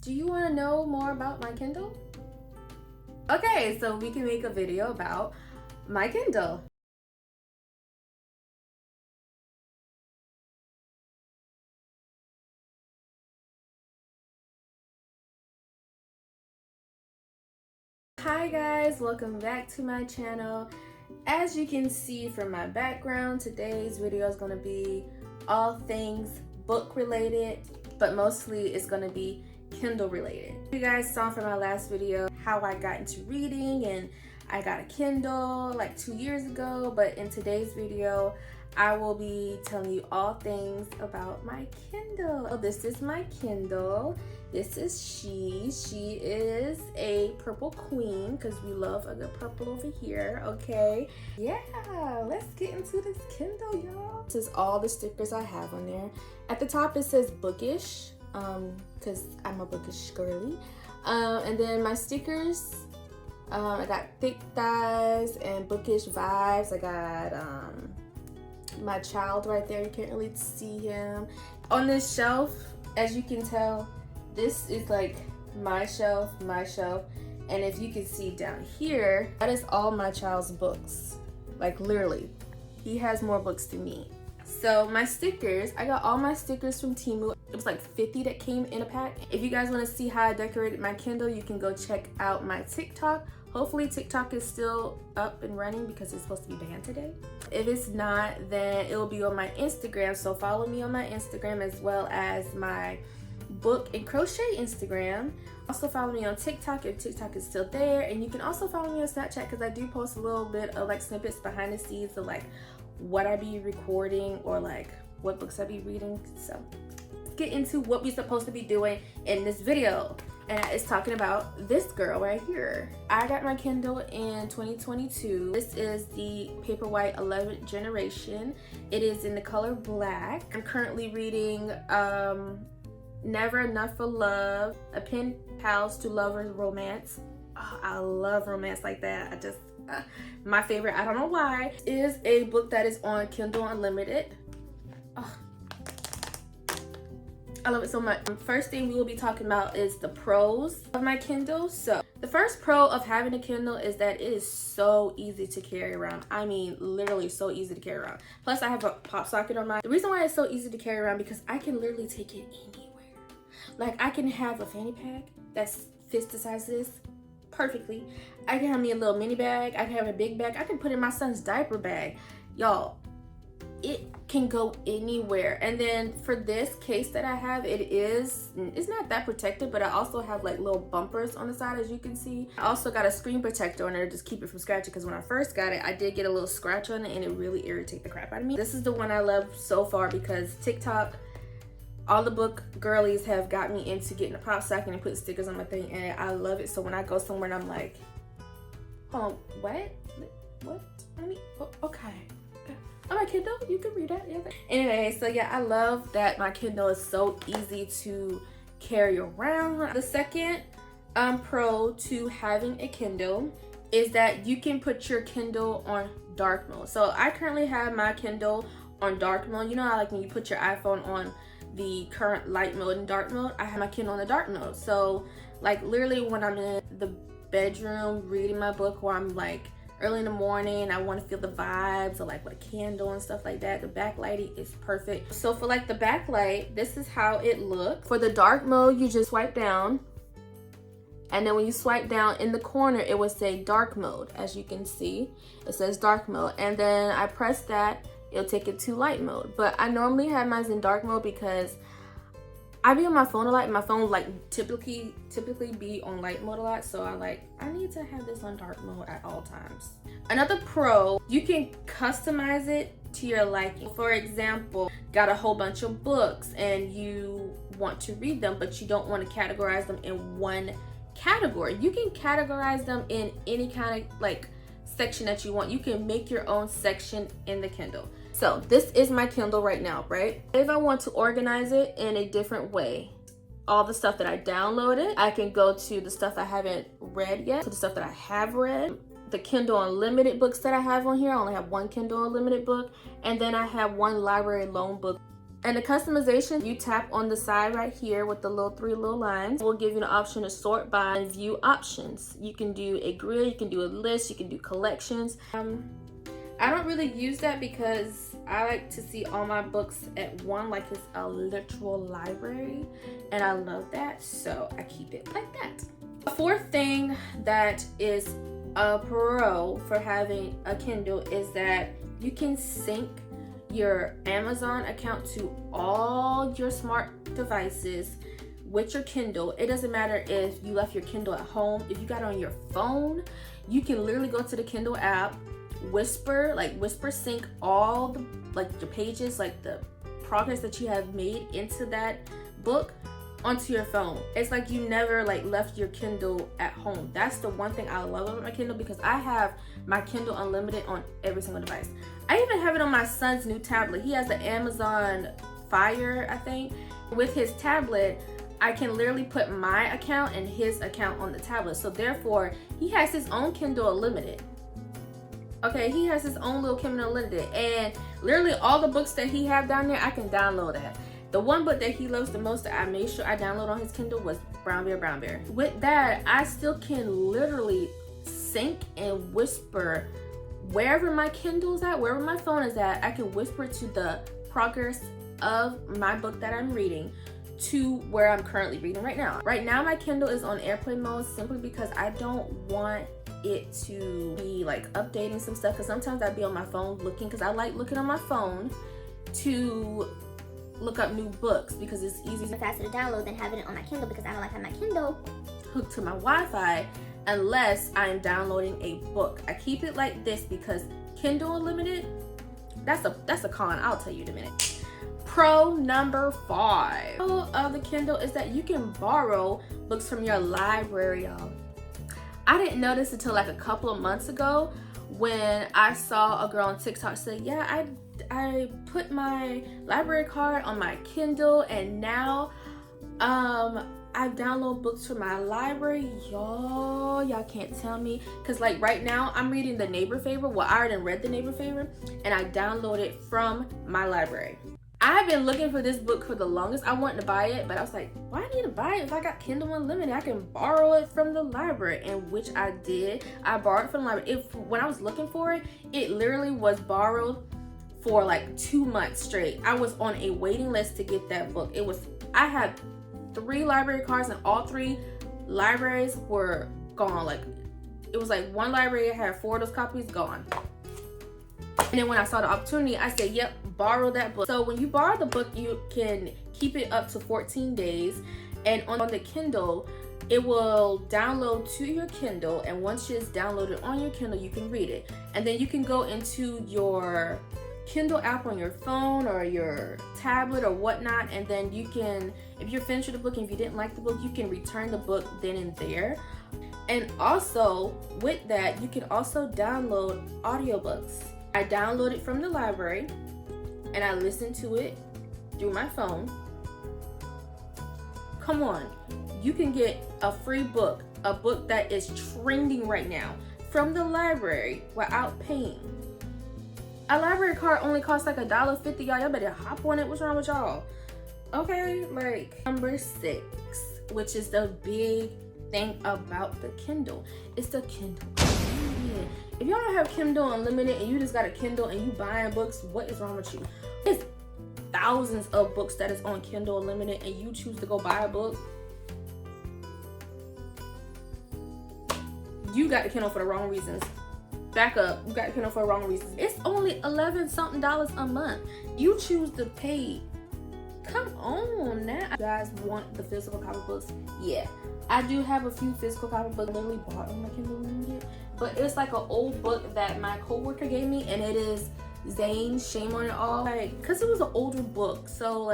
Do you want to know more about my Kindle? Okay, so we can make a video about my Kindle. Hi guys, welcome back to my channel. As you can see from my background, today's video is going to be all things book related, but mostly it's going to be Kindle related. You guys saw from my last video how I got into reading and I got a Kindle like 2 years ago, but in today's video I will be telling you all things about my Kindle. This is my Kindle. This is she. She is a purple queen because we love a good purple over here, okay? Yeah, let's get into this Kindle, y'all. This is all the stickers I have on there. At the top it says bookish, because I'm a bookish girly. And then my stickers, I got thick thighs and bookish vibes. I got my child right there. You can't really see him. On this shelf, as you can tell, this is like my shelf. And if you can see down here, that is all my child's books. Like literally, he has more books than me. So my stickers, I got all my stickers from Temu. It was like 50 that came in a pack. If you guys want to see how I decorated my Kindle, you can go check out my TikTok. Hopefully TikTok is still up and running because it's supposed to be banned today. If it's not, then it will be on my Instagram. So follow me on my Instagram as well as my book and crochet Instagram. Also follow me on TikTok if TikTok is still there. And you can also follow me on Snapchat because I do post a little bit of like snippets behind the scenes of like what I be recording or like what books I be reading. So let's get into what we're supposed to be doing in this video. And it's talking about this girl right here. I got my Kindle in 2022. This is the Paperwhite 11th generation. It is in the color black. I'm currently reading Never Enough for Love, A Pen Pals to Lovers romance. Oh, I love romance like that. I just, my favorite, I don't know why, is a book that is on Kindle Unlimited. Oh, I love it so much. First thing we will be talking about is the pros of my Kindle. So the first pro of having a Kindle is that it is so easy to carry around. I mean, literally so easy to carry around. Plus I have a pop socket on mine. The reason why it's so easy to carry around because I can literally take it anywhere. Like I can have a fanny pack that fits the size of this perfectly. I can have me a little mini bag. I can have a big bag. I can put in my son's diaper bag. Y'all, it can go anywhere. And then for this case that I have, it's not that protected, but I also have like little bumpers on the side, as you can see. I also got a screen protector on there to just keep it from scratching, because when I first got it, I did get a little scratch on it and it really irritated the crap out of me. This is the one I love so far because TikTok, all the book girlies have got me into getting a pop socket and putting stickers on my thing, and I love it. So when I go somewhere and I'm like, oh, what? Let me, oh, okay. Oh, my Kindle, you can read it. Yeah. Anyway, so yeah, I love that my Kindle is so easy to carry around. The second pro to having a Kindle is that you can put your Kindle on dark mode. So I currently have my Kindle on dark mode. You know how like when you put your iPhone on the current light mode and dark mode, I have my Kindle on the dark mode. So like literally when I'm in the bedroom reading my book, or I'm like early in the morning, I want to feel the vibes of like with a candle and stuff like that, the backlighting is perfect. So for like the backlight, this is how it looks. For the dark mode, you just swipe down, and then when you swipe down in the corner, it will say dark mode. As you can see, it says dark mode, and then I press that, it'll take it to light mode. But I normally have mine in dark mode because I be on my phone a lot, and my phone like typically be on light mode a lot, so I need to have this on dark mode at all times. Another pro, you can customize it to your liking. For example, got a whole bunch of books and you want to read them, but you don't want to categorize them in one category. You can categorize them in any kind of like section that you want. You can make your own section in the Kindle. So this is my Kindle right now, right? If I want to organize it in a different way, all the stuff that I downloaded, I can go to the stuff I haven't read yet, to the stuff that I have read, the Kindle Unlimited books that I have on here. I only have one Kindle Unlimited book, and then I have one library loan book And the customization, you tap on the side right here with the three little lines. We'll give you the option to sort by and view options. You can do a grid, you can do a list, you can do collections. I don't really use that because I like to see all my books at one, like it's a literal library, and I love that, so I keep it like that. The fourth thing that is a pro for having a Kindle is that you can sync your Amazon account to all your smart devices with your Kindle. It doesn't matter if you left your Kindle at home. If you got it on your phone, you can literally go to the Kindle app, whisper sync all the the pages, like the progress that you have made into that book onto your phone. It's like you never left your Kindle at home. That's the one thing I love about my Kindle, because I have my Kindle Unlimited on every single device. I even have it on my son's new tablet. He has the Amazon Fire, I think. With his tablet, I can literally put my account and his account on the tablet. So therefore, he has his own Kindle Unlimited. Okay, he has his own little Kindle Unlimited, and literally all the books that he have down there, I can download that. The one book that he loves the most that I made sure I download on his Kindle was Brown Bear. With that, I still can literally sync and whisper wherever my Kindle's at, wherever my phone is at. I can whisper to the progress of my book that I'm reading to where I'm currently reading right now. Right now, my Kindle is on airplane mode simply because I don't want it to be updating some stuff, because sometimes I'd be on my phone looking, because I like looking on my phone to look up new books, because it's easier and faster to download than having it on my Kindle, because I don't like having my Kindle hooked to my Wi-Fi unless I'm downloading a book. I keep it like this because Kindle Unlimited, that's a con. I'll tell you in a minute. Pro number 5 of the Kindle is that you can borrow books from your library, y'all. I didn't notice until a couple of months ago when I saw a girl on TikTok say, yeah, I put my library card on my Kindle, and now I download books from my library. Y'all can't tell me, because right now I'm reading The Neighbor Favor. Well, I already read The Neighbor Favor, and I downloaded it from my library. I've been looking for this book for the longest. I wanted to buy it, but I was like, why do I need to buy it if I got Kindle Unlimited? I can borrow it from the library, and which I did. I borrowed it from the library. When I was looking for it, it literally was borrowed for 2 months straight. I was on a waiting list to get that book. I had 3 library cards, and all 3 libraries were gone. It was one library had 4 of those copies gone. And then when I saw the opportunity, I said, yep, borrow that book. So when you borrow the book, you can keep it up to 14 days. And on the Kindle, it will download to your Kindle. And once it's downloaded on your Kindle, you can read it. And then you can go into your Kindle app on your phone or your tablet or whatnot. And then you can, if you're finished with the book and if you didn't like the book, you can return the book then and there. And also with that, you can also download audiobooks. I download it from the library and I listen to it through my phone. Come on, you can get a free book, a book that is trending right now, from the library without paying. A library card only costs $1.50, y'all. Y'all better hop on it. What's wrong with y'all? Okay, number 6, which is the big thing about the Kindle. It's the Kindle Unlimited. If y'all don't have Kindle Unlimited and you just got a Kindle and you buying books, what is wrong with you? There's thousands of books that is on Kindle Unlimited, and you choose to go buy a book. You got the Kindle for the wrong reasons. Back up, you got the Kindle for the wrong reasons. It's only $11 something a month. You choose to pay. Come on now. You guys want the physical copy books? Yeah, I do have a few physical copy books I literally bought on my Kindle Unlimited, but it's an old book that my coworker gave me, and it is Zane's Shame on It All. Cause it was an older book, so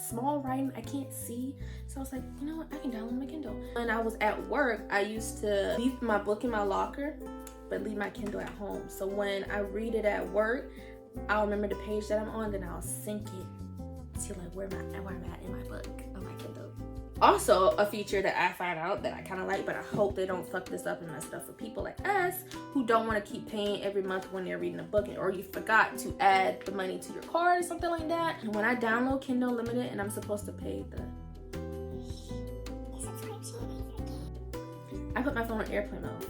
small writing, I can't see. So I was like, you know what, I can download my Kindle. When I was at work, I used to leave my book in my locker, but leave my Kindle at home. So when I read it at work, I'll remember the page that I'm on, then I'll sync it to where I'm at in my book on my Kindle. Also, a feature that I find out that I kind of like, but I hope they don't fuck this up and mess it up for people like us who don't want to keep paying every month when they're reading a book, or you forgot to add the money to your card or something like that. And when I download Kindle Unlimited and I'm supposed to pay I put my phone on airplane mode.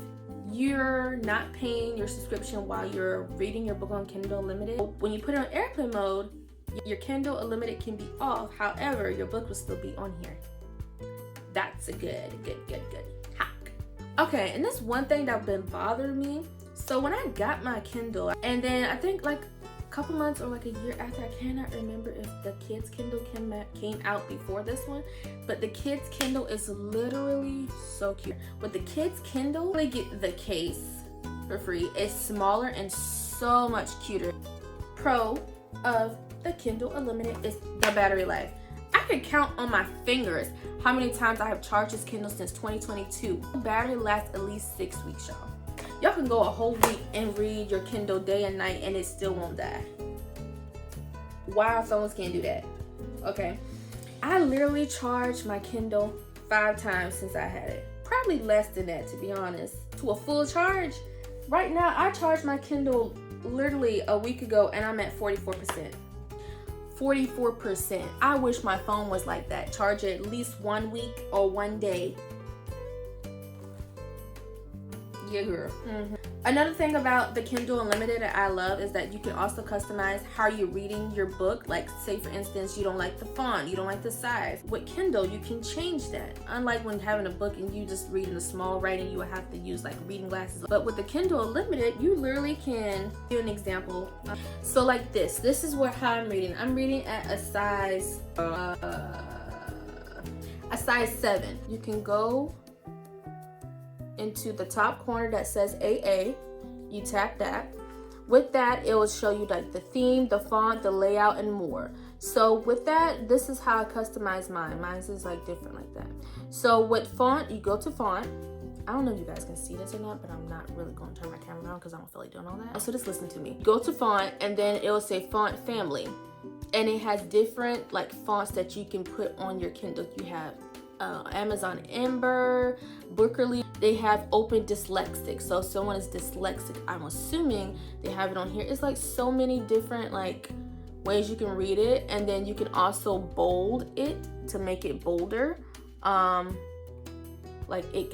You're not paying your subscription while you're reading your book on Kindle Unlimited. When you put it on airplane mode, your Kindle Unlimited can be off. However, your book will still be on here. That's a good hack. Okay, and this one thing that's been bothering me. So when I got my Kindle, and then I think like a couple months or like a year after, I cannot remember if the kids Kindle came out before this one, but the kids Kindle is literally so cute. With the kids Kindle, they get the case for free. It's smaller and so much cuter. Pro of the Kindle Unlimited is the battery life. I could count on my fingers how many times I have charged this Kindle since 2022. The battery lasts at least 6 weeks, y'all. Y'all can go a whole week and read your Kindle day and night and it still won't die. Why our phones can't do that? Okay. I literally charged my Kindle 5 times since I had it. Probably less than that, to be honest. To a full charge. Right now, I charged my Kindle literally a week ago and I'm at 44%. 44%. I wish my phone was like that. Charge it at least 1 week or 1 day. Yeah, girl. Another thing about the Kindle Unlimited that I love is that you can also customize how you're reading your book. Like, say for instance, you don't like the font, you don't like the size. With Kindle, you can change that. Unlike when having a book and you just read in the small writing, you would have to use like reading glasses. But with the Kindle Unlimited, you literally can do an example. So like this is how I'm reading. I'm reading at a size 7. You can go into the top corner that says AA. You tap that. With that, it will show you like the theme, the font, the layout, and more. So with that, this is how I customize mine. Mine is like different like that. So with font, you go to font. I don't know if you guys can see this or not, but I'm not really going to turn my camera around because I don't feel like doing all that. So just listen to me. Go to font, and then it will say font family. And it has different like fonts that you can put on your Kindle. You have Amazon Ember, Bookerly. They have open dyslexic. So if someone is dyslexic, I'm assuming they have it on here. It's like so many different like ways you can read it, and then you can also bold it to make it bolder. Like it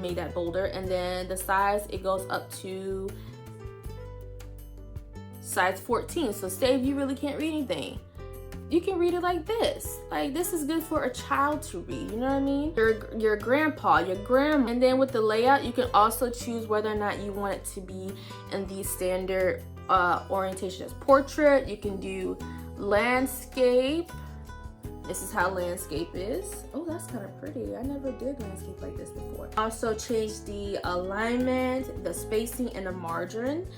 made that bolder, and then the size, it goes up to size 14. So say if you really can't read anything, you can read it like this. Like this is good for a child to read, you know what I mean? Your grandpa, your grandma. And then with the layout, you can also choose whether or not you want it to be in the standard orientation as portrait. You can do landscape. This is how landscape is. Oh, that's kind of pretty. I never did landscape like this before. Also change the alignment, the spacing, and the margin.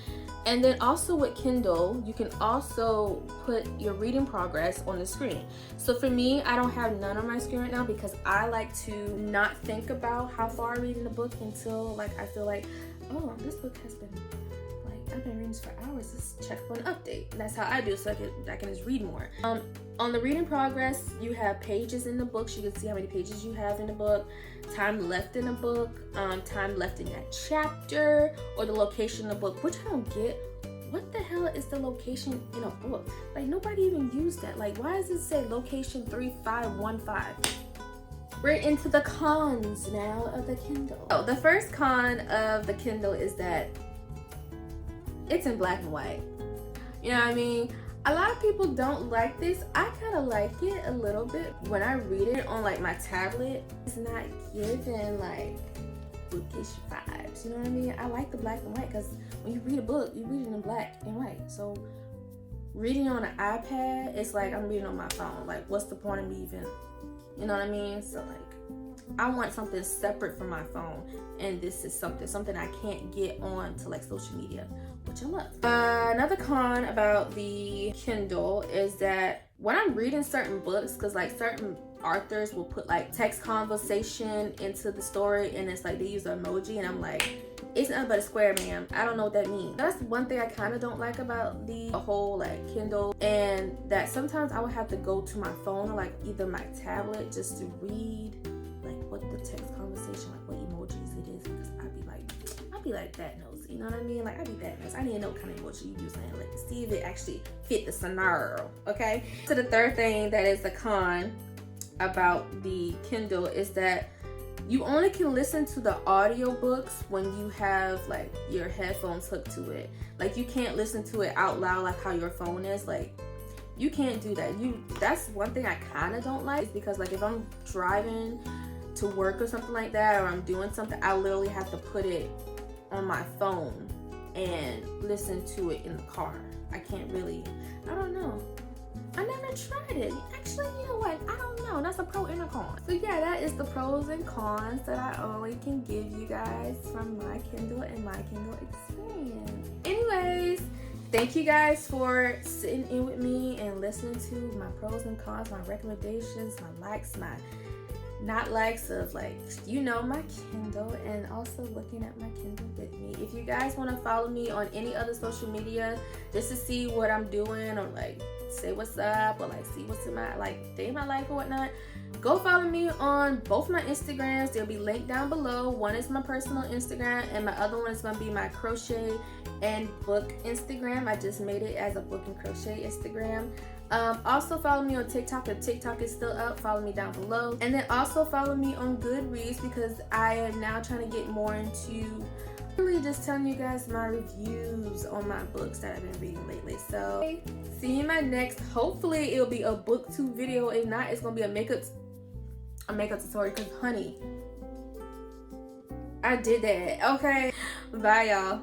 And then also with Kindle, you can also put your reading progress on the screen. So for me, I don't have none on my screen right now because I like to not think about how far I read in the book until like I feel like, oh, this book has been like, I've been reading this for hours. Let's check for an update. And that's how I do, so I can just read more. On the reading progress, you have pages in the book. You can see how many pages you have in the book, time left in the book, time left in that chapter, or the location in the book, which I don't get. What the hell is the location in a book? Like nobody even used that. Like why does it say location 3515? We're into the cons now of the Kindle. Oh, the first con of the Kindle is that it's in black and white. You know what I mean? A lot of people don't like this. I kind of like it a little bit. When I read it on like my tablet, it's not giving like bookish vibes. You know what I mean? I like the black and white because when you read a book, you read it in black and white. So reading on an iPad, it's like I'm reading on my phone. Like what's the point of me even, you know what I mean? So like I want something separate from my phone, and this is something I can't get on to like social media, which I love. Another con about the Kindle is that when I'm reading certain books, because like certain authors will put like text conversation into the story, and it's like they use an emoji, and I'm like, it's nothing but a square, ma'am. I don't know what that means. That's one thing I kind of don't like about the whole like Kindle, and that sometimes I would have to go to my phone or like either my tablet just to read like what the text conversation, like what emojis it is, because I'd be like that nosy, you know what I mean? Like I'd be that nosy. I need to know what kind of emoji you using, like see if it actually fit the scenario. Okay. So the third thing that is the con about the Kindle is that you only can listen to the audiobooks when you have like your headphones hooked to it. Like you can't listen to it out loud like how your phone is. Like you can't do that. That's one thing I kind of don't like, because like if I'm driving to work or something like that, or I'm doing something, I literally have to put it on my phone and listen to it in the car. I can't really, I don't know. I never tried it. Actually, you know what? I don't know. That's a pro and a con. So yeah, that is the pros and cons that I only can give you guys from my Kindle and my Kindle experience. Anyways, thank you guys for sitting in with me and listening to my pros and cons, my recommendations, my likes, my not likes of like, you know, my Kindle, and also looking at my Kindle with me. If you guys want to follow me on any other social media just to see what I'm doing, or like say what's up, or like see what's in my like day in my life or whatnot, go follow me on both my Instagrams. They'll be linked down below. One is my personal Instagram, and my other one is going to be my crochet and book Instagram. I just made it as a book and crochet Instagram. Also follow me on TikTok. If TikTok is still up, follow me down below. And then also follow me on Goodreads, because I am now trying to get more into really just telling you guys my reviews on my books that I've been reading lately. So see you in my next, hopefully it'll be a Booktube video. If not, it's gonna be a makeup tutorial, because honey, I did that. Okay, bye y'all.